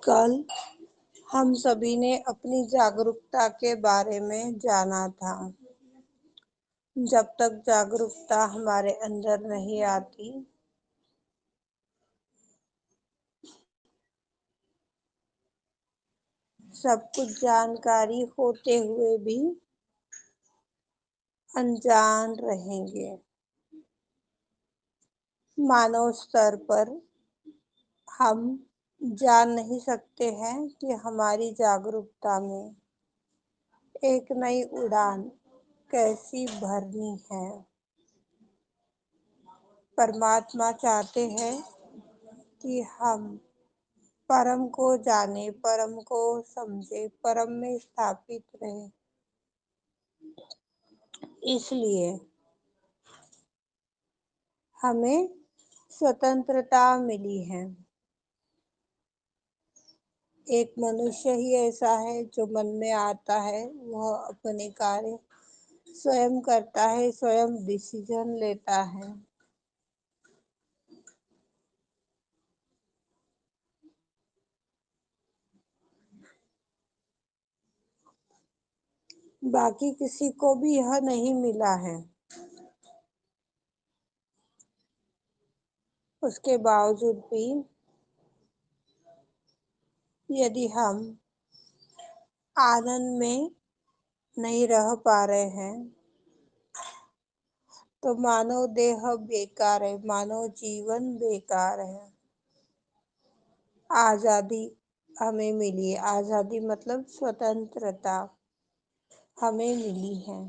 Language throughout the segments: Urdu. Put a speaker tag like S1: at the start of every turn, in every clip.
S1: کل ہم سبھی نے اپنی جاگرکتا کے بارے میں جانا تھا۔ جب تک جاگرکتا ہمارے اندر نہیں آتی، سب کچھ جانکاری ہوتے ہوئے بھی انجان رہیں گے۔ مانو استر پر ہم جان نہیں سکتے ہیں کہ ہماری جاگرکتا میں ایک نئی اڑان کیسی بھرنی ہے۔ پرماتما چاہتے ہیں کہ ہم پرم کو جانیں، پرم کو سمجھیں، پرم میں استھاپت رہیں۔ اس لیے ہمیں سوتنترتا ملی ہے۔ ایک منوشیہ ہی ایسا ہے جو من میں آتا ہے وہ اپنے کاریہ سوئم کرتا ہے، سوئم ڈیسیژن لیتا ہے۔ باقی کسی کو بھی یہ نہیں ملا ہے۔ اس کے باوجود بھی یدی ہم آنند میں نہیں رہ پا رہے ہیں تو مانو دیہ بیکار ہے، مانو جیون بیکار ہے۔ آزادی ہمیں ملی ہے، آزادی مطلب سوتنترتا ہمیں ملی ہے۔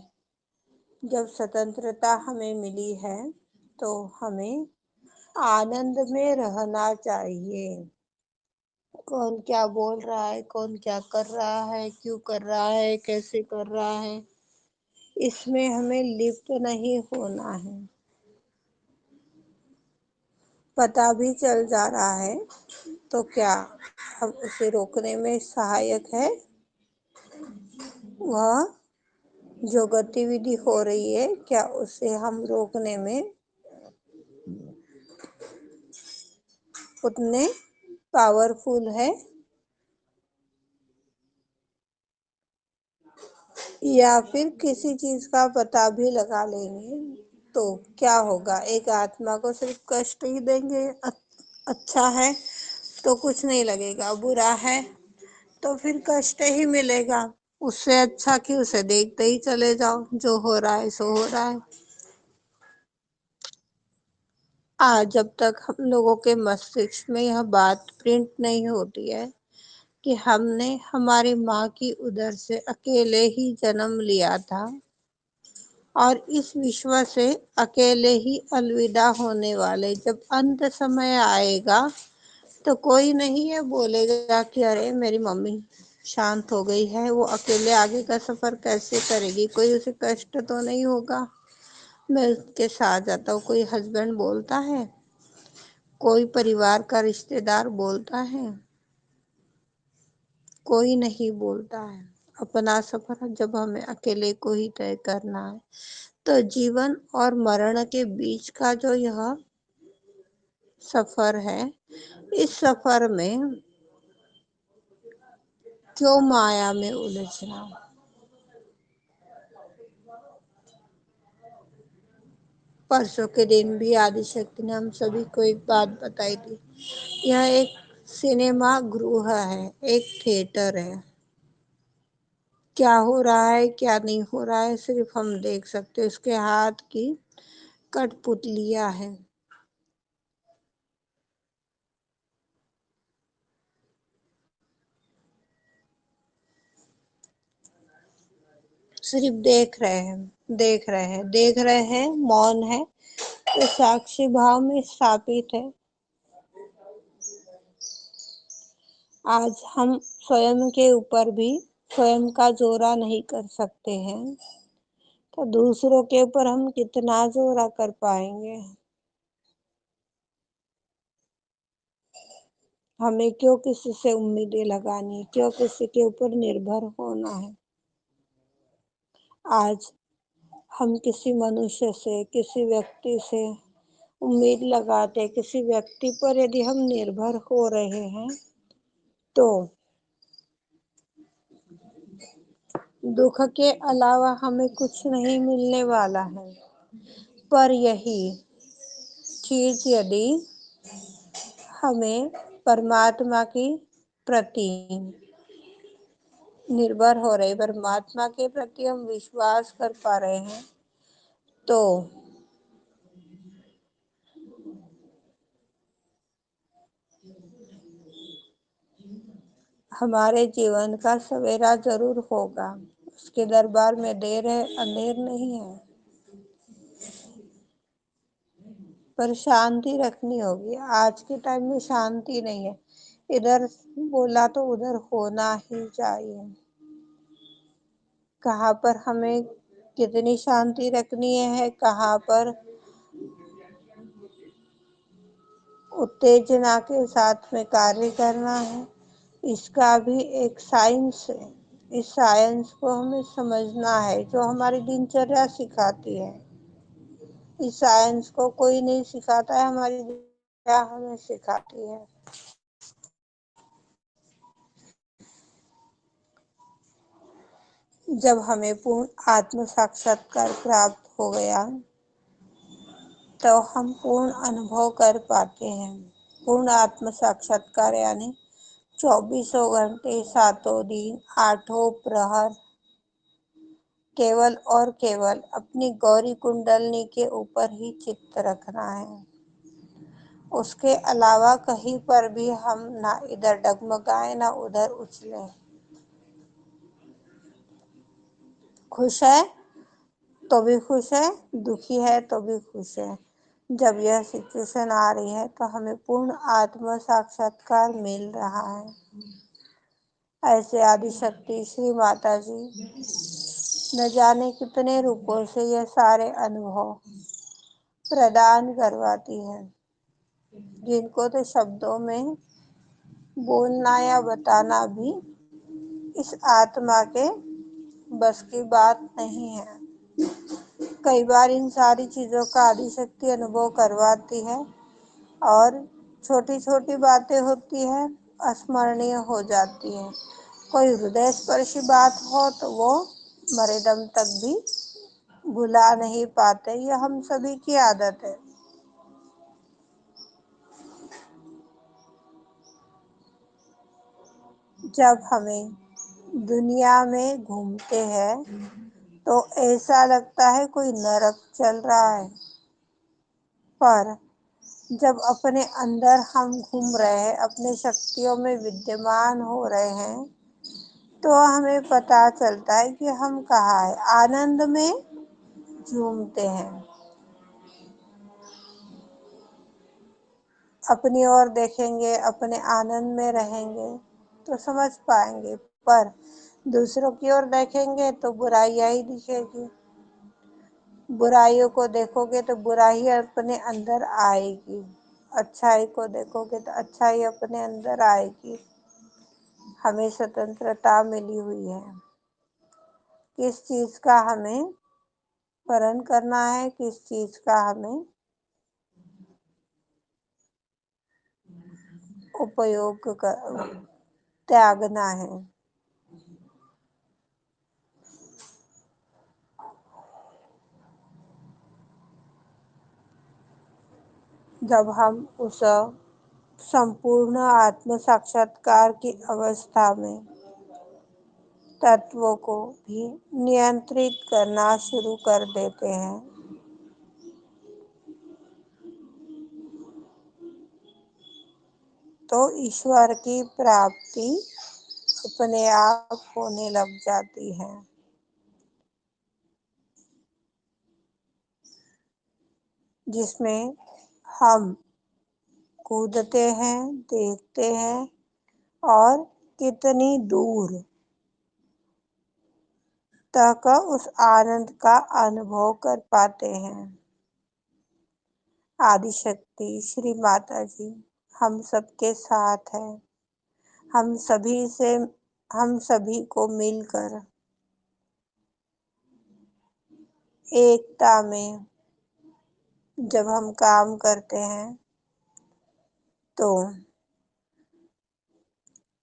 S1: جب سوتنترتا ہمیں ملی ہے تو ہمیں آنند میں رہنا چاہیے۔ کون کیا بول رہا ہے، کون کیا کر رہا ہے، کیوں کر رہا ہے، کیسے کر رہا ہے، اس میں ہمیں لپت نہیں ہونا ہے۔ پتہ بھی چل جا رہا ہے تو کیا ہم اسے روکنے میں سہایک ہے؟ وہ جو گتی ودھی ہو رہی ہے کیا اسے ہم روکنے میں اتنے پاورفل ہے؟ یا پھر کسی چیز کا پتہ بھی لگا لیں گے تو کیا ہوگا؟ ایک آتما کو صرف کشٹ ہی دیں گے۔ اچھا ہے تو کچھ نہیں لگے گا، برا ہے تو پھر کشٹ ہی ملے گا۔ اس سے اچھا کہ اسے دیکھتے ہی چلے جاؤ، جو ہو رہا ہے سو ہو رہا ہے۔ آج جب تک ہم لوگوں کے مستشک میں یہ بات پرنٹ نہیں ہوتی ہے کہ ہم نے ہماری ماں کی ادر سے اکیلے ہی جنم لیا تھا اور اس وشو سے اکیلے ہی الوداع ہونے والے، جب انت سمے آئے گا تو کوئی نہیں یہ بولے گا کہ ارے میری ممی شانت ہو گئی ہے، وہ اکیلے آگے کا سفر کیسے کرے گی، کوئی اسے کشٹ تو نہیں ہوگا، میں اس کے ساتھ جاتا ہوں۔ کوئی ہسبینڈ بولتا ہے، کوئی پریوار کا رشتے دار بولتا ہے، کوئی نہیں بولتا ہے۔ اپنا سفر جب ہمیں اکیلے کو ہی طے کرنا ہے تو جیون اور مرن کے بیچ کا جو یہ سفر ہے، اس سفر میں کیوں مایا میں الجھنا؟ پرسوں کے دن بھی آدی شکتی نے ہم سبھی کو ایک بات بتائی تھی۔ یہ ایک سنیما گروہ ہے، ایک تھیٹر ہے۔ کیا ہو رہا ہے کیا نہیں ہو رہا ہے صرف ہم دیکھ سکتے، اس کے ہاتھ کی کٹ پتلیاں ہیں۔ صرف دیکھ رہے ہیں، دیکھ رہے ہیں، دیکھ رہے ہیں، مون ہے تو ساکشی بھاو میں استھاپت ہے۔ آج ہم سوئم کے اوپر بھی سوئم کا جورا نہیں کر سکتے ہیں تو دوسروں کے اوپر ہم کتنا جورا کر پائیں گے؟ ہمیں کیوں کسی سے امیدیں لگانی، کیوں کسی کے اوپر نربھر ہونا ہے؟ آج ہم کسی منوشیہ سے، کسی ویکتی سے امید لگاتے، کسی ویکتی پر یدی ہم نربھر ہو رہے ہیں تو دکھ کے علاوہ ہمیں کچھ نہیں ملنے والا ہے، پر یہی چیز یدی ہمیں پرماتما کی پرتی نربھر ہو رہے، پرماتما کے پرتی ہم وشواس کر پا رہے ہیں، تو ہمارے جیون کا سویرا ضرور ہوگا۔ اس کے دربار میں دیر ہے، اندھیر نہیں ہے، پر شانتی رکھنی ہوگی۔ آج کے ٹائم میں شانتی نہیں ہے، ادھر بولا تو ادھر ہونا ہی چاہیے۔ کہاں پر ہمیں کتنی شانتی رکھنی ہے، کہاں پر اتےجنا کے ساتھ میں کاریہ کرنا ہے، اس کا بھی ایک سائنس ہے۔ اس سائنس کو ہمیں سمجھنا ہے، جو ہماری دنچریا سکھاتی ہے۔ اس سائنس کو کوئی نہیں سکھاتا ہے، ہماری دنچریا ہمیں سکھاتی ہے۔ جب ہمیں پورن آتم ساکشاتکار پراپت ہو گیا تو ہم پورن انوبھو کر پاتے ہیں۔ پورن آتم ساکشاتکار یعنی 24 گھنٹے 7 دن 8 پرہر کیول اور کیول اپنی گوری کنڈلنی کے اوپر ہی چت رکھنا ہے۔ اس کے علاوہ کہیں پر بھی ہم نہ ادھر ڈگمگائیں نہ ادھر اچھلیں۔ خوش ہے تو بھی خوش ہے، دکھی ہے تو بھی خوش ہے۔ جب یہ سچویشن آ رہی ہے تو ہمیں پورن آتم ساکشاتکار مل رہا ہے۔ ایسے آدی شکتی شری ماتا جی نہ جانے کتنے روپوں سے یہ سارے انوبھو پردان کرواتی ہے، جن کو تو شبدوں میں بولنا یا بتانا بھی اس آتما کے بس کی بات نہیں ہے۔ کئی بار ان ساری چیزوں کا آدی شکتی انوبھو کرواتی ہے، اور چھوٹی چھوٹی باتیں ہوتی ہیں اسمرنیہ ہو جاتی ہیں۔ کوئی ہردے اسپرشی بات ہو تو وہ مرے دم تک بھی بھلا نہیں پاتے۔ یہ ہم سبھی کی عادت ہے۔ جب ہمیں دنیا میں گھومتے ہیں تو ایسا لگتا ہے کوئی نرک چل رہا ہے، پر جب اپنے اندر ہم گھوم رہے ہیں، اپنی شکتیوں میں ودیمان ہو رہے ہیں، تو ہمیں پتہ چلتا ہے کہ ہم کہاں ہیں، آنند میں جھومتے ہیں۔ اپنی اور دیکھیں گے، اپنے آنند میں رہیں گے تو سمجھ پائیں گے، پر دوسروں کی اور دیکھیں گے تو برائیاں ہی دکھے گی۔ برائیوں کو دیکھو گے تو برائی اپنے اندر آئے گی، اچھائی کو دیکھو گے تو اچھائی اپنے اندر آئے گی۔ ہمیں سوتنترتا ملی ہوئی ہے، کس چیز کا ہمیں پرن کرنا ہے، کس چیز کا ہمیں اپیوگ تیاگنا ہے۔ جب ہم اس سمپورن آتم ساکشاتکار کی اوستھا میں تتووں کو بھی نینترت کرنا شروع کر دیتے ہیں تو ایشور کی پراپتی اپنے آپ ہونے لگ جاتی ہے، جس میں ہم کودتے ہیں، دیکھتے ہیں اور کتنی دور تک اس آنند کا انوبھو کر پاتے ہیں۔ آدی شکتی شری ماتا جی ہم سب کے ساتھ ہے۔ ہم سبھی کو مل کر ایکتا میں جب ہم کام کرتے ہیں تو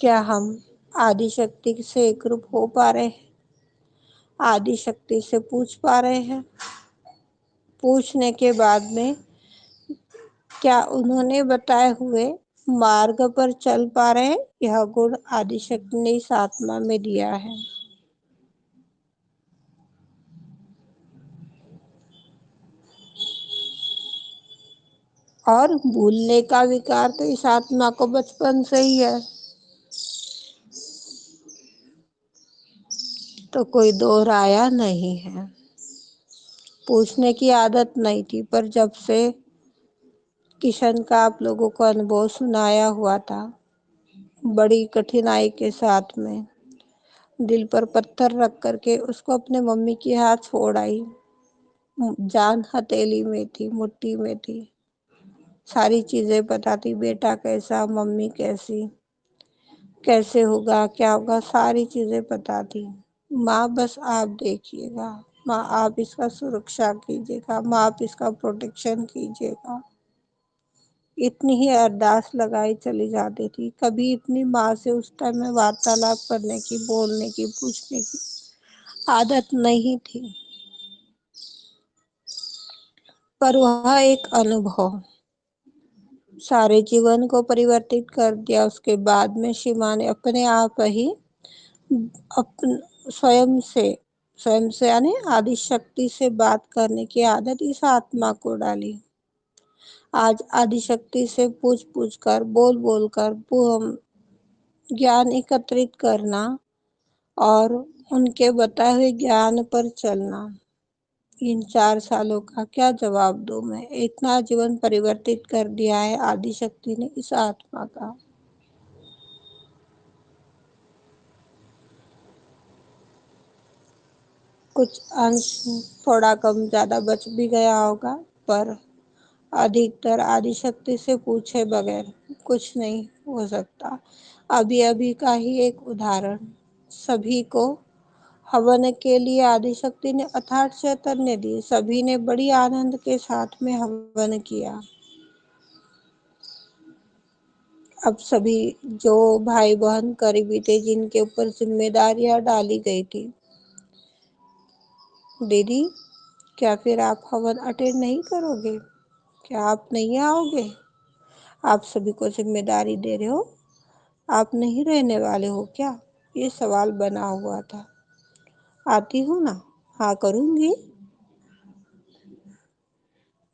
S1: کیا ہم آدی شکتی سے ایک روپ ہو پا رہے ہیں؟ آدی شکتی سے پوچھ پا رہے ہیں؟ پوچھنے کے بعد میں کیا انہوں نے بتائے ہوئے مارگ پر چل پا رہے ہیں؟ یہ گن آدی شکتی نے اس آتما میں دیا ہے۔ اور بھولنے کا وکار تو اس آتما کو بچپن سے ہی ہے، تو کوئی دوہرایا نہیں ہے۔ پوچھنے کی عادت نہیں تھی، پر جب سے کشن کا آپ لوگوں کو انبھو سنایا ہوا تھا، بڑی کٹھنائی کے ساتھ میں دل پر پتھر رکھ کر کے اس کو اپنے ممی کی ہاتھ چھوڑ آئی، جان ہتھیلی میں تھی، مٹھی میں تھی، ساری چیزیں پتا تھی، بیٹا کیسا، ممی کیسی، کیسے ہوگا، کیا ہوگا، ساری چیزیں پتا تھی۔ ماں بس آپ دیکھیے گا، ماں آپ اس کا سرکشا کیجیے گا، ماں آپ اس کا پروٹیکشن کیجیے گا، اتنی ہی ارداس لگائی چلی جاتی تھی۔ کبھی اتنی ماں سے اس ٹائم میں وارتالپ کرنے کی، بولنے کی، پوچھنے کی عادت نہیں تھی، پر وہ ایک انوبھو سارے جیون کو پریورتت کر دیا۔ اس کے بعد میں شیما نے اپنے آپ ہی سوئم سے یعنی آدی شکتی سے بات کرنے کی عادت اس آتما کو ڈالی۔ آج آدی شکتی سے پوچھ پوچھ کر، بول بول کر گیان ایکترت کرنا اور ان کے بتائے ہوئے گیان پر چلنا، ان 4 سالوں کا کیا جواب دوں میں؟ اتنا جیون پریورتت کر دیا ہے آدی شکتی نے اس آتما کا۔ کچھ انش تھوڑا کم زیادہ بچ بھی گیا ہوگا، پر ادھکتر آدی شکتی سے پوچھے بغیر کچھ نہیں ہو سکتا۔ ابھی ابھی کا ہی ایک ادھارن، سبھی کو ہون کے لیے آدی شکتی نے اتھاٹ چیتنیہ دی، سبھی نے بڑی آنند کے ساتھ میں ہون کیا۔ اب سبھی جو بھائی بہن قریبی تھے، جن کے اوپر ذمہ داریاں ڈالی گئی تھی، دیدی کیا پھر آپ ہون اٹینڈ نہیں کرو گے؟ کیا آپ نہیں آؤ گے؟ آپ سبھی کو ذمہ داری دے رہے ہو، آپ نہیں رہنے والے ہو کیا؟ یہ سوال بنا ہوا تھا۔ آتی ہوں نا، ہاں کروں گی،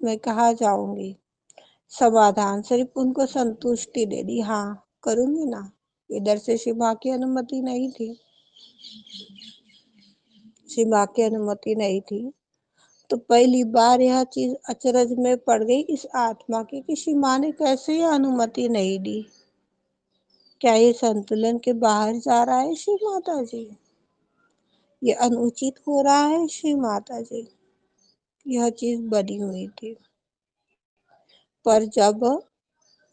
S1: میں کہاں جاؤں گی؟ سمادھان صرف ان کو سنتوشٹی دے دی، ہاں کروں گی نا۔ ادھر سے شیما کی انومتی نہیں تھی، شیما کی انومتی نہیں تھی، تو پہلی بار یہ چیز اچرج میں پڑ گئی اس آتما کی کہ شیما نے کیسے یہ انومتی نہیں دی؟ کیا یہ سنتولن کے باہر جا رہا ہے شری ماتا جی؟ یہ انوچت ہو رہا ہے شری ماتا جی؟ یہ چیز بنی ہوئی تھی، پر جب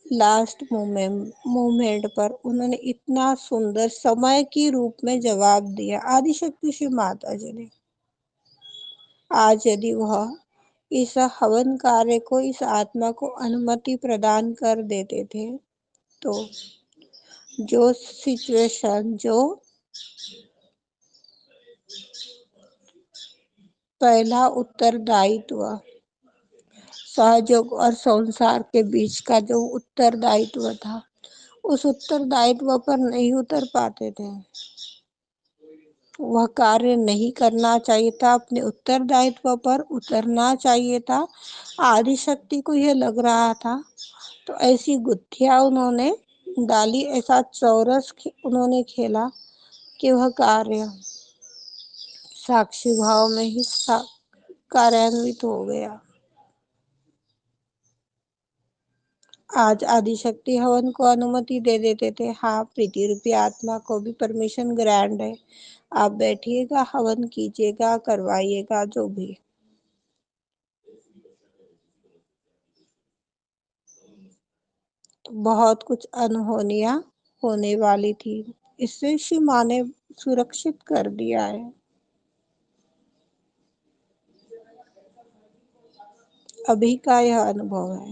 S1: لاسٹ مومنٹ پر انہوں نے اتنا سندر سمے کی روپ میں جواب دیا، آدی شکتی شری ماتا جی نے۔ آج یدی وہ اس ہون کاریہ کو، اس آتما کو انمتی پردان کر دیتے تھے، تو جو سچویشن، جو پہلا اتردائیتو سہجوگ اور سنسار کے بیچ کا جو اتردائیتو تھا، اس اتردائیتو پر نہیں اتر پاتے تھے، وہ کاریہ نہیں کرنا چاہیے تھا، اپنے اتردائیتو پر اترنا چاہیے تھا۔ آدی شکتی کو یہ لگ رہا تھا، تو ایسی گتھیاں انہوں نے ڈالی، ایسا چورس انہوں نے کھیلا کہ وہ کاریہ ساکشی بھاؤ میں ہی کاریانوت ہو گیا۔ آج آدی شکتی ہون کو انومتی دے دیتے تھے، ہاں پریتی روپی آتما کو بھی پرمیشن گرانٹ ہے، آپ بیٹھیے گا، ہون کیجیے گا، کروائیے گا، جو بھی۔ بہت کچھ انہونیاں ہونے والی تھی، اس سے شیما نے سرکشت کر دیا ہے۔ ابھی کا یہ انبھو ہے،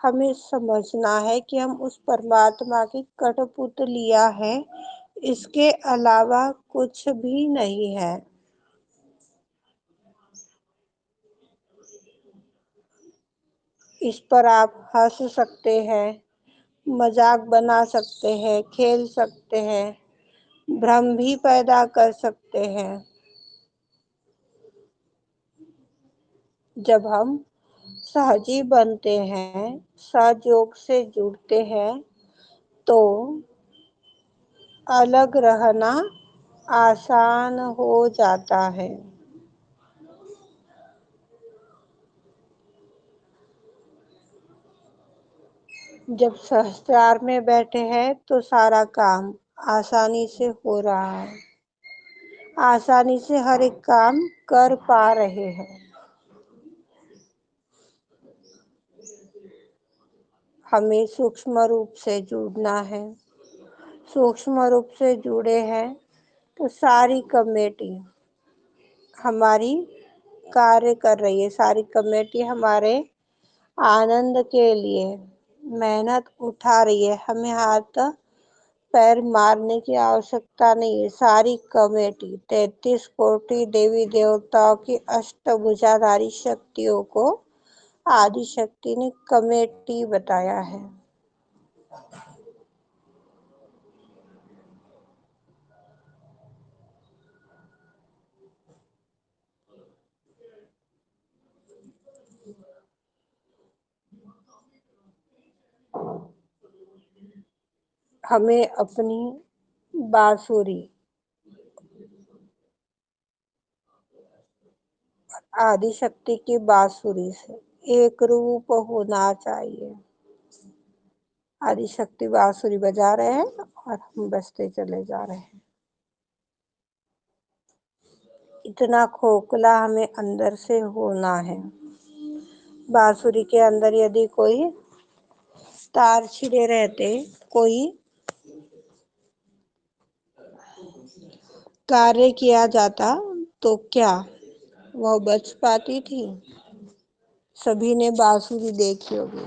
S1: ہمیں سمجھنا ہے کہ ہم اس پرماتما کی کٹپتلیاں ہیں، اس کے علاوہ کچھ بھی نہیں ہے۔ اس پر آپ ہنس سکتے ہیں، مذاق بنا سکتے ہیں، کھیل سکتے ہیں، بھرم بھی پیدا کر سکتے ہیں۔ جب ہم سہجی بنتے ہیں، سہج یوگ سے جڑتے ہیں، تو الگ رہنا آسان ہو جاتا ہے۔ جب سہسرار میں بیٹھے ہیں تو سارا کام آسانی سے ہو رہا ہے، آسانی سے ہر ایک کام کر پا رہے ہیں۔ ہمیں سوکشم روپ سے جڑنا ہے۔ سوکشم روپ سے جڑے ہیں تو ساری کمیٹی ہماری کاریہ کر رہی ہے، ساری کمیٹی ہمارے آنند کے لیے محنت اٹھا رہی ہے۔ ہمیں ہاتھ پیر مارنے کی آوشکتا نہیں ہے۔ ساری کمیٹی 33 کوٹی دیوی دیوتاؤں کی اشٹ بھجادھاری شکتیوں کو آدی شکتی نے کمیٹی بتایا ہے۔ ہمیں اپنی بانسری آدی شکتی کی بانسری سے ایک روپ ہونا چاہیے۔ آدی شکتی بانسری بجا رہے ہیں اور ہم بجتے چلے جا رہے ہیں۔ اتنا کھوکھلا ہمیں اندر سے ہونا ہے۔ بانسری کے اندر یدی کوئی تار چھڑے رہتے، کوئی کاریہ کیا جاتا تو کیا وہ بچ پاتی تھی؟ سبھی نے بانسری دیکھی ہوگی۔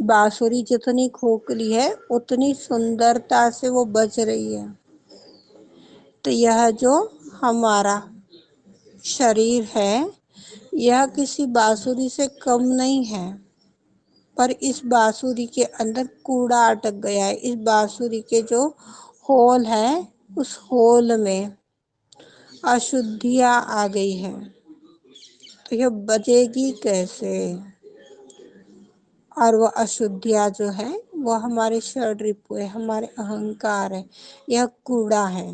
S1: بانسری جتنی کھوکھلی ہے اتنی سندرتا سے وہ بج رہی ہے۔ تو یہ جو ہمارا شریر ہے، یہ کسی بانسری سے کم نہیں ہے، پر اس بانسری کے اندر کوڑا اٹک گیا ہے۔ اس بانسری کے جو ہول ہے، اس ہول میں اشدھیاں آ گئی ہے، تو یہ بجے گی کیسے؟ اور وہ اشدھیاں جو ہے وہ ہمارے شڈرپو ہے، ہمارے اہنکار ہے، یہ کوڑا ہے۔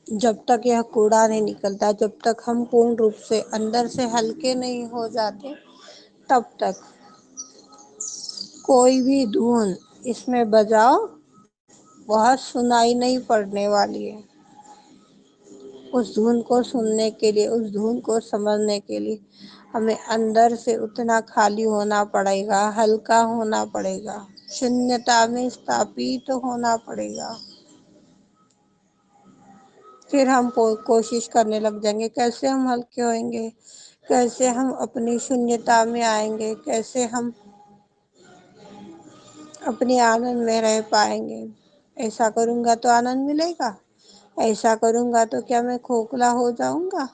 S1: جب تک یہ کوڑا نہیں نکلتا، جب تک ہم پورن روپ سے اندر سے ہلکے نہیں ہو جاتے، تب تک کوئی بھی دھن اس میں بجاؤ بہت سنائی نہیں پڑنے والی ہے۔ اس دھن کو سننے کے لیے، اس دھن کو سمجھنے کے لیے ہمیں اندر سے اتنا خالی ہونا پڑے گا، ہلکا ہونا پڑے گا، شونیتا میں استھاپت ہونا پڑے گا۔ پھر ہم کوشش کرنے لگ جائیں گے کیسے ہم ہلکے ہوئیں گے، کیسے ہم اپنی شونیتا میں آئیں گے، کیسے ہم اپنی آنند میں رہ پائیں گے۔ ایسا کروں گا تو آنند ملے گا، ایسا کروں گا تو کیا میں کھوکھلا ہو جاؤں گا؟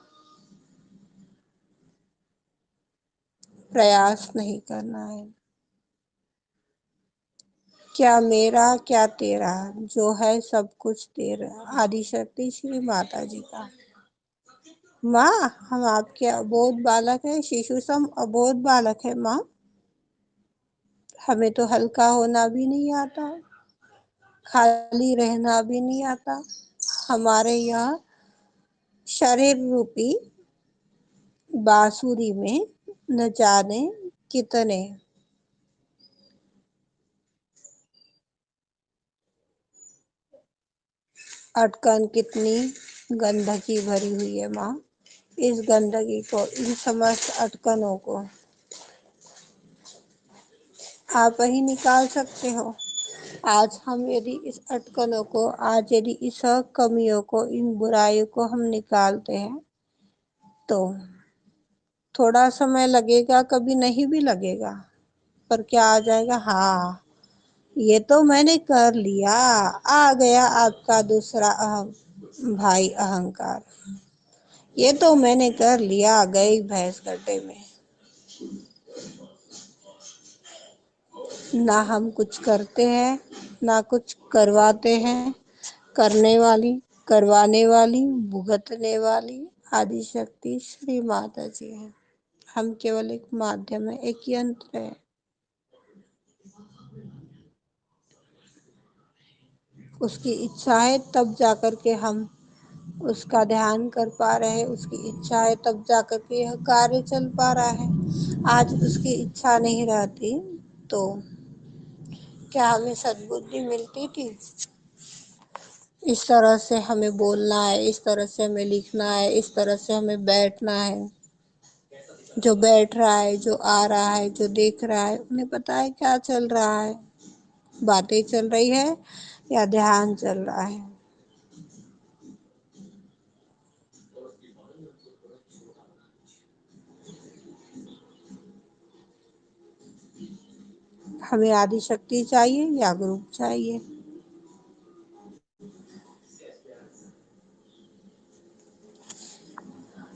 S1: پریاس نہیں کرنا ہے۔ کیا میرا کیا تیرا، جو ہے سب کچھ تیرا۔ آدی شکتی شری ماتا جی کا۔ ماں، ہم آپ کے ابودھ بالک ہیں، شیشو سم ابودھ بالک ہے ماں۔ ہمیں تو ہلکا ہونا بھی نہیں آتا، خالی رہنا بھی نہیں آتا۔ ہمارے یہاں شریر روپی بانسری میں نہ جانے کتنے اٹکن، کتنی گندگی بھری ہوئی ہے ماں۔ اس گندگی کو، ان سمست اٹکنوں کو آپ ہی نکال سکتے ہو۔ آج ہم یدی اس اٹکلوں کو، آج یدی اس کمیوں کو، ان برائیوں کو ہم نکالتے ہیں تو تھوڑا سمے لگے گا، کبھی نہیں بھی لگے گا، پر کیا آ جائے گا، ہاں یہ تو میں نے کر لیا، آ گیا آپ کا دوسرا بھائی اہنکار، یہ تو میں نے کر لیا، گئی بھینس گڈے میں۔ نہ ہم کچھ کرتے ہیں، نہ کچھ کرواتے ہیں، کرنے والی، کروانے والی، بھگتنے والی آدی شکتی شری ماتا جی ہے۔ ہم کیول ایک مادھیم ہے، ایک ینتر ہے۔ اس کی اچھا ہے تب جا کر کے ہم اس کا دھیان کر پا رہے ہیں، اس کی اچھا ہے تب جا کر کے یہ کاریہ چل پا رہا ہے۔ آج اس کی اچھا نہیں رہتی تو کیا ہمیں سدبدھی ملتی تھی؟ اس طرح سے ہمیں بولنا ہے، اس طرح سے ہمیں لکھنا ہے، اس طرح سے ہمیں بیٹھنا ہے۔ جو بیٹھ رہا ہے، جو آ رہا ہے، جو دیکھ رہا ہے، انہیں پتا ہے کیا چل رہا ہے، باتیں چل رہی ہے یا دھیان چل رہا ہے۔ ہمیں آدی شکتی چاہیے یا گروپ چاہیے؟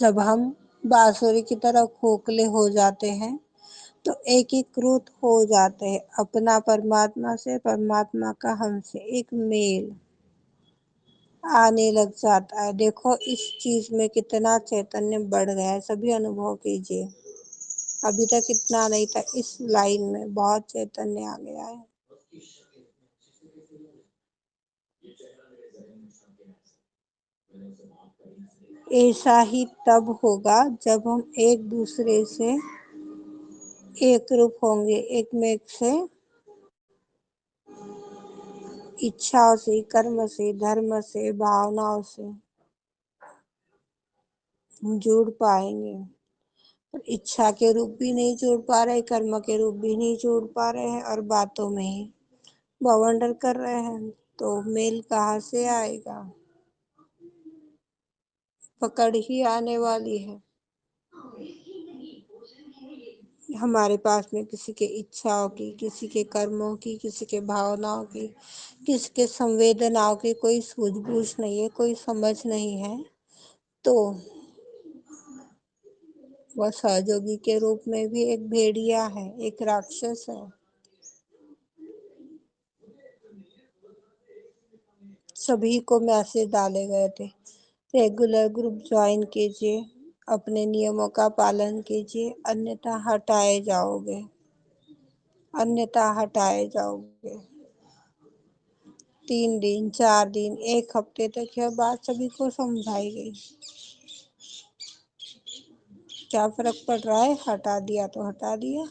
S1: جب ہم بانسری کی طرح کھوکھلے ہو جاتے ہیں تو ایکیکرت ہو جاتے ہیں اپنا پرماتما سے، پرماتما کا ہم سے ایک میل آنے لگ جاتا ہے۔ دیکھو اس چیز میں کتنا چیتنیہ بڑھ گیا ہے، سبھی انوبھو کیجیے۔ ابھی تک اتنا نہیں تھا، اس لائن میں بہت چیتنیہ آ گیا ہے۔ ایسا ہی تب ہوگا جب ہم ایک دوسرے سے ایک روپ ہوں گے، ایک میک سے اچھاؤں سے، کرم سے، دھرم سے، بھاوناؤں سے جڑ پائیں گے۔ اچھا کے روپ بھی نہیں جوڑ پا رہے، کرم کے روپ بھی نہیں جوڑ پا رہے ہیں، اور باتوں میں ہی بونڈر کر رہے ہیں، تو میل کہاں سے آئے گا؟ پکڑ ہی آنے والی ہے۔ ہمارے پاس میں کسی کے اچھاؤں کی، کسی کے کرموں کی، کسی کے بھاوناؤں کی، کسی کے سنویدناؤں کی کوئی سوجھ بوجھ نہیں ہے، کوئی سمجھ نہیں ہے، تو وہ سہجوگی کے روپ میں بھی ایک بھیڑیا ہے، ایک راکشس ہے۔ سبھی کو میسج ڈالے گئے تھے، ریگولر گروپ جوائن کیجیے، اپنے نیموں کا پالن کیجیے، انیتھا ہٹائے جاؤ گے، انیتھا ہٹائے جاؤ گے۔ 3 دن، 4 دن، 1 ہفتے تک یہ بات سبھی کو سمجھائی گئی۔ کیا فرق پڑ رہا ہے؟ ہٹا دیا تو ہٹا دیا۔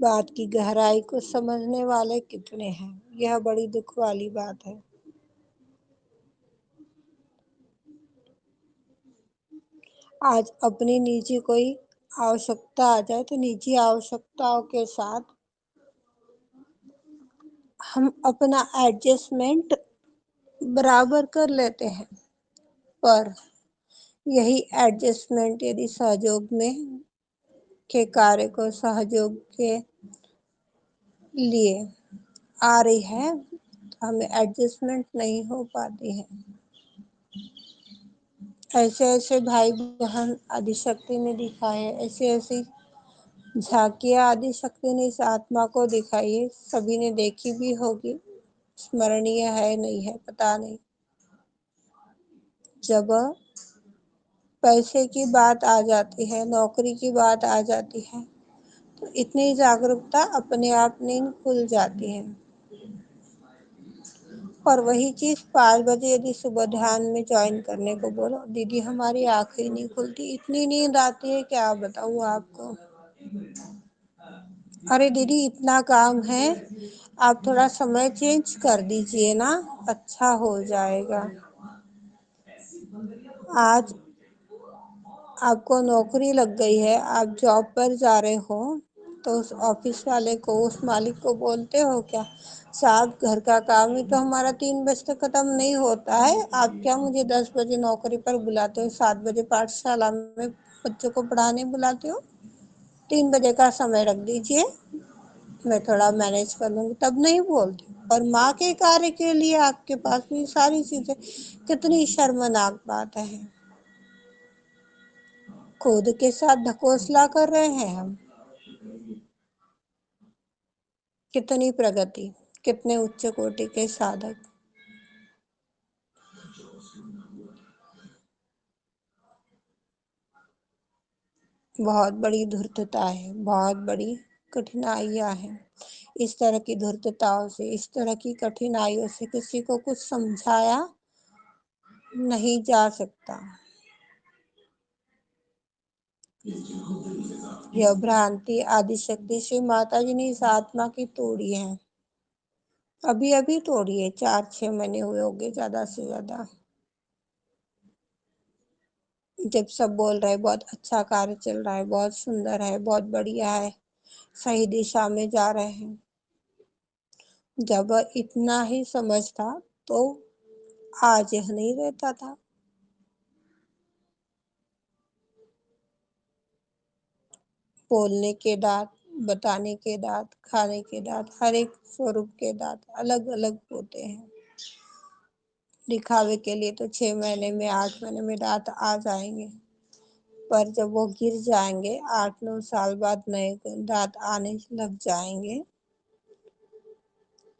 S1: بات کی گہرائی کو سمجھنے والے کتنے ہیں، یہ بڑی دکھ والی بات ہے۔ آج اپنی نجی کوئی آوشکتا آ جائے تو نجی آوشکتاؤں کے ساتھ ہم اپنا ایڈجسٹمنٹ برابر کر لیتے ہیں، پر یہی ایڈجسٹمنٹ یدی سہجوگ میں کے کاریہ کو سہجوگ کے لیے آ رہی ہے تو ہمیں ایڈجسٹمنٹ نہیں ہو پاتی ہے۔ ایسے ایسے بھائی بہن آدی شکتی نے دکھائے، ایسے ایسی جھانکیاں آدی شکتی نے اس آتما کو دکھائی ہے، سبھی نے دیکھی بھی ہوگی، اسمرنیہ ہے نہیں ہے پتا نہیں۔ جب پیسے کی بات آ جاتی ہے، نوکری کی بات آ جاتی ہے تو اتنی جاگرکتا اپنے آپ نہیں کھل جاتی ہے۔ اور وہی چیز 5 بجے یدی صبح دھیان میں جوائن کرنے کو بولو، دیدی ہماری آنکھ ہی نہیں کھلتی، اتنی نیند آتی ہے کیا بتاؤں آپ کو۔ ارے دیدی اتنا کام ہے، آپ تھوڑا سمے چینج کر دیجیے نا، اچھا ہو جائے گا۔ آج آپ کو نوکری لگ گئی ہے، آپ جاب پر جا رہے ہو، تو اس آفس والے کو، اس مالک کو بولتے ہو کیا، صاحب گھر کا کام ہی تو ہمارا 3 بجے تک ختم نہیں ہوتا ہے، آپ کیا مجھے 10 بجے نوکری پر بلاتے ہو، 7 بجے پاٹھ شالا میں بچوں کو پڑھانے بلاتے ہو، 3 بجے کا سمے رکھ دیجیے، میں تھوڑا مینج کر لوں گی، تب نہیں بولتی۔ اور ماں کے کاریہ کے لیے آپ کے پاس بھی ساری چیزیں، کتنی شرمناک بات ہے۔ خود کے ساتھ ڈھکوسلا کر رہے ہیں ہم۔ کتنی پرگتی، کتنے اچ کوٹی کے سادھک۔ بہت بڑی دھورتتا ہے، بہت بڑی کٹھنائیاں ہیں۔ اس طرح کی دھورتتاؤں سے، اس طرح کی کٹھنائیوں سے کسی کو کچھ سمجھایا نہیں جا سکتا۔ یہ بھرانتی آدی شکتی شری ماتا جی نے اس آتما کی توڑی ہے، ابھی ابھی توڑی ہے، 4-6 مہینے ہوئے ہوگے زیادہ سے زیادہ۔ جب سب بول رہے بہت اچھا کاریہ چل رہا ہے، بہت سندر ہے، بہت بڑھیا ہے، صحیح دشا میں جا رہے ہیں، جب اتنا ہی سمجھ تھا تو آج یہ نہیں رہتا تھا۔ بولنے کے دانت، بتانے کے دانت، کھانے کے دانت، ہر ایک سوروپ کے دانت الگ الگ ہوتے ہیں۔ دکھاوے کے لیے تو 6 مہینے میں، 8 مہینے میں دانت آ جائیں گے، پر جب وہ گر جائیں گے، 8-9 سال بعد نئے دانت آنے لگ جائیں گے،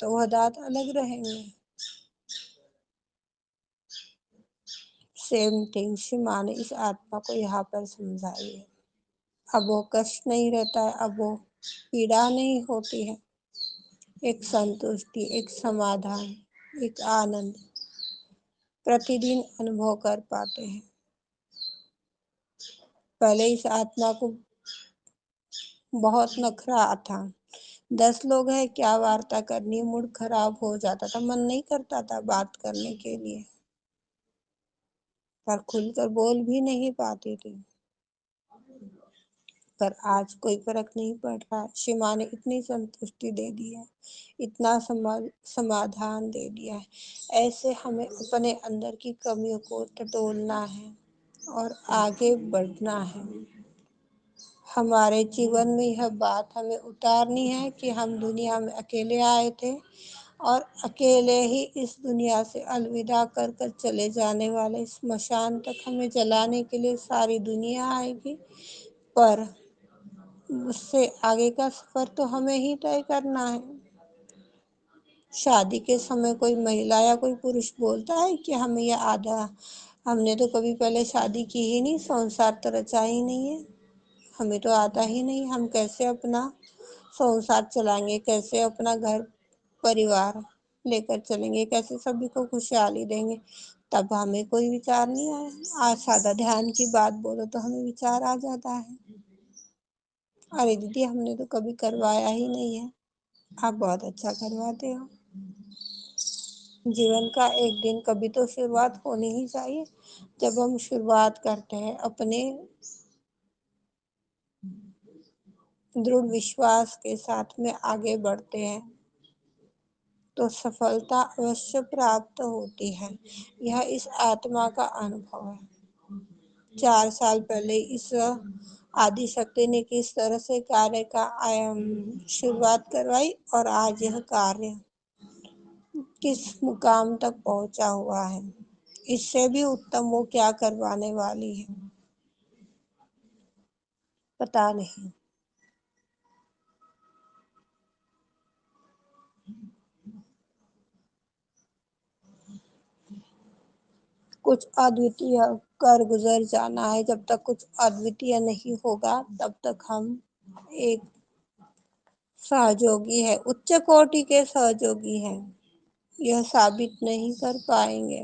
S1: تو وہ دانت الگ رہیں گے۔ سیم تھنگ شری ماں نے اس آتما کو یہاں پر سمجھائی ہے۔ اب وہ کشٹ نہیں رہتا ہے، اب وہ پیڑا نہیں ہوتی ہے، ایک سنتوشٹی، ایک سمادھان، ایک آنند پرتی دن انبھو کر پاتے ہیں۔ پہلے اس آتما کو بہت نخرا تھا، 10 لوگ ہیں کیا وارتا کرنی، موڈ خراب ہو جاتا تھا، من نہیں کرتا تھا بات کرنے کے لیے، پر کھل کر بول بھی نہیں پاتی تھی۔ پر آج کوئی فرق نہیں پڑ رہا، شری ماں نے اتنی سنتوشٹی دے دی ہے، اتنا سمادھان دے دیا ہے۔ ایسے ہمیں اپنے اندر کی کمیوں کو ٹٹولنا ہے اور آگے بڑھنا ہے۔ ہمارے جیون میں یہ بات ہمیں اتارنی ہے کہ ہم دنیا میں اکیلے آئے تھے، اور اکیلے ہی اس دنیا سے الوداع کر کر چلے جانے والے، اس مشان تک ہمیں جلانے کے لیے ساری دنیا آئے گی، پر اس سے آگے کا سفر تو ہمیں ہی طے کرنا ہے۔ شادی کے سمے کوئی مہیلا یا کوئی پروش بولتا ہے کہ ہمیں یہ ہم نے تو کبھی پہلے شادی کی ہی نہیں، سنسار تو رچا ہی نہیں ہے، ہمیں تو آتا ہی نہیں، ہم کیسے اپنا سنسار چلائیں گے، کیسے اپنا گھر پریوار لے کر چلیں گے، کیسے سبھی کو خوشحالی دیں گے، تب ہمیں کوئی وچار نہیں آیا۔ آج سادہ دھیان کی بات بولو تو ہمیں وچار آ جاتا ہے، ارے دیدی ہم نے تو کبھی کروایا ہی نہیں ہے، آپ بہت اچھا کرواتے ہو۔ جیون کا ایک دن کبھی تو شروعات ہونی ہی چاہیے، جب ہم شروعات کرتے ہیں اپنے دృڑھ وشواس کے ساتھ میں آگے بڑھتے ہیں تو سفلتا اوشیہ پراپت ہوتی ہے۔ یہ اس آتما کا انبھو ہے۔ 4 سال پہلے اس آدی شکتی نے کس طرح سے کاریہ کا شروعات کروائی، اور آج یہ کاریہ کس مقام تک پہنچا ہوا ہے، اس سے بھی اتم وہ کیا کروانے والی ہے پتا نہیں۔ کچھ ادویتیہ کر گزر جانا ہے، جب تک کچھ ادویتیہ نہیں ہوگا تب تک ہم ایک سہجوگی ہے، اچ کوٹی کے سہجوگی ہیں، یہ ثابت نہیں کر پائیں گے۔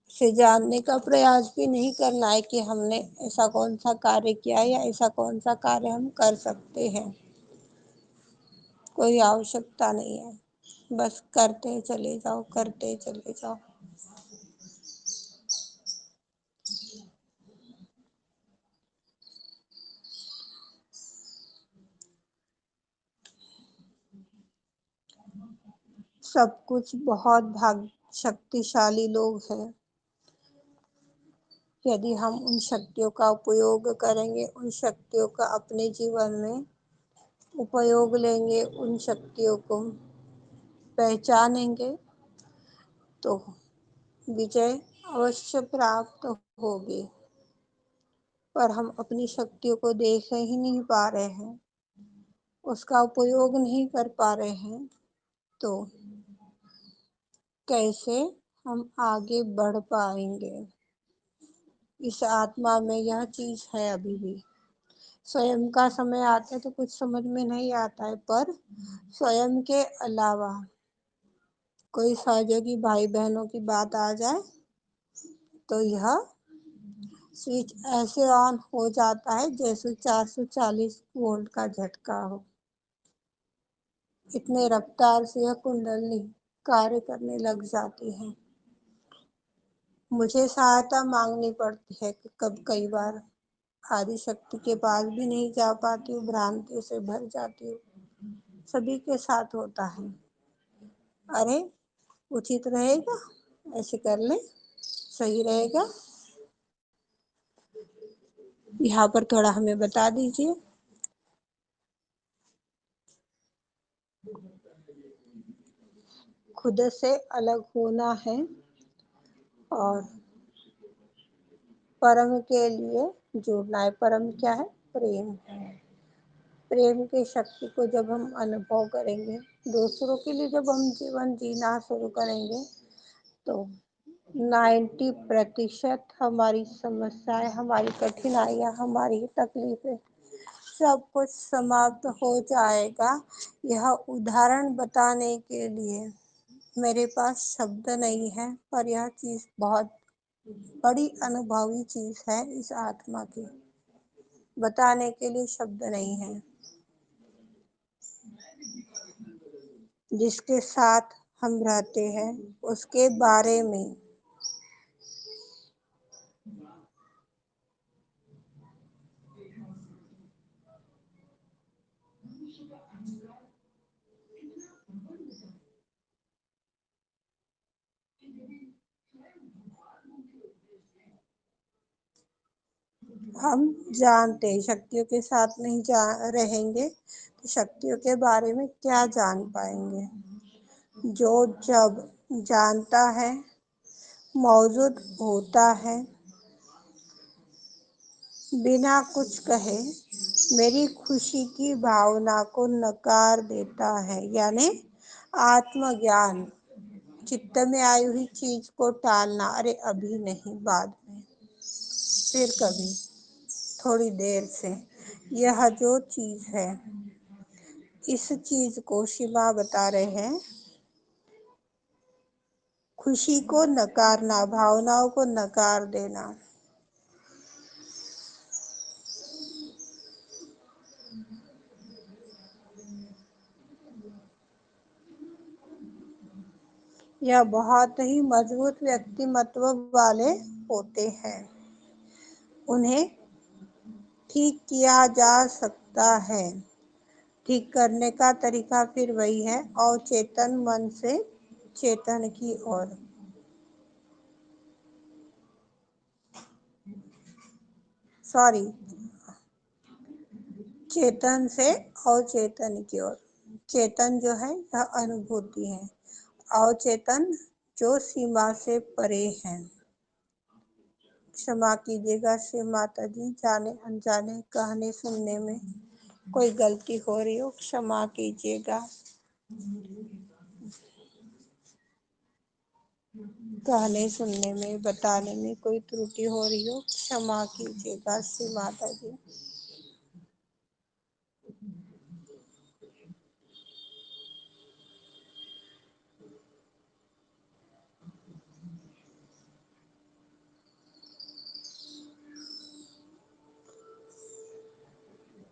S1: اسے جاننے کا پریاس بھی نہیں کرنا ہے کہ ہم نے ایسا کون سا کاریہ کیا ہے یا ایسا کون سا کاریہ ہم کر سکتے ہیں۔ کوئی آوشکتا نہیں ہے، بس کرتے چلے جاؤ، کرتے چلے جاؤ۔ سب کچھ بہت شکتیشالی لوگ ہیں۔ یدی ہم ان شکتیوں کا اپیوگ کریں گے، ان شکتیوں کا اپنے جیون میں اپیوگ لیں گے، ان شکتیوں کو پہچانیں گے تو وجے اوشیہ پراپت ہوگی۔ پر ہم اپنی شکتیوں کو دیکھ ہی نہیں پا رہے ہیں، اس کا اپیوگ نہیں کر پا رہے ہیں، تو کیسے ہم آگے بڑھ پائیں گے؟ اس آتما میں یہ چیز ہے ابھی بھی۔ سوئم کا سمے آتا ہے تو کچھ سمجھ میں نہیں آتا ہے، پر سوئم کے علاوہ کوئی سہجوگی بھائی بہنوں کی بات آ جائے تو یہ سوئچ ایسے آن ہو جاتا ہے جیسے 440 وولٹ کا جھٹکا ہو۔ اتنے رفتار سے یہ کنڈلنی کاریہ کرنے لگ جاتی ہے۔ مجھے سہایتا مانگنی پڑتی ہے کہ کئی بار آدی شکتی کے پاس بھی نہیں جا پاتی ہوں، بھرانتیوں سے بھر جاتی ہوں۔ سبھی کے ساتھ ہوتا ہے۔ ارے اچت رہے گا، ایسے کر لیں، صحیح رہے گا، یہاں پر تھوڑا ہمیں بتا دیجیے۔ خود سے الگ ہونا ہے اور پرم کے لیے جڑنا ہے۔ پرم کیا ہے؟ پریم ہے۔ پریم کی شکتی کو جب ہم انوبھو کریں گے، دوسروں کے لیے جب ہم جیون جینا شروع کریں گے تو 90% ہماری سمسیایں، ہماری کٹھنائیاں، ہماری تکلیفیں سب کچھ سماپت ہو جائے گا۔ یہ ادہارن بتانے کے لیے میرے پاس شبد نہیں ہے، پر یہ چیز بہت بڑی انوبھوی چیز ہے اس آتما کی، بتانے کے لیے شبد نہیں ہے۔ جس کے ساتھ ہم رہتے ہیں اس کے بارے میں ہم جانتے ہیں، شکتیوں کے ساتھ نہیں رہیں گے تو شکتیوں کے بارے میں کیا جان پائیں گے؟ جو جب جانتا ہے، موجود ہوتا ہے، بنا کچھ کہے میری خوشی کی بھاونا کو نکار دیتا ہے، یعنی آتم گیان، چت میں آئی ہوئی چیز کو ٹالنا، ارے ابھی نہیں، بعد میں، پھر کبھی، تھوڑی دیر سے، یہ جو چیز ہے اس چیز کو شیوا بتا رہے ہیں۔ خوشی کو نکارنا، بھاوناؤں کو نکار دینا۔ یہ بہت ہی مضبوط ویکتمتو والے ہوتے ہیں۔ انہیں ٹھیک کیا جا سکتا ہے۔ ٹھیک کرنے کا طریقہ پھر وہی ہے، اوچیتن من سے چیتن کی اور۔ چیتن سے اوچیتن کی اور۔ چیتن جو ہے یہ انوبھوتی ہے، اوچیتن جو سیما سے پرے ہے۔ کشما کیجیے گا شری ماتا جی، جانے انجانے کہنے سننے میں کوئی غلطی ہو رہی ہو، کشما کیجیے گا۔ کہنے سننے میں، بتانے میں کوئی ترٹی ہو رہی ہو، کشما کیجیے گا شری ماتا جی۔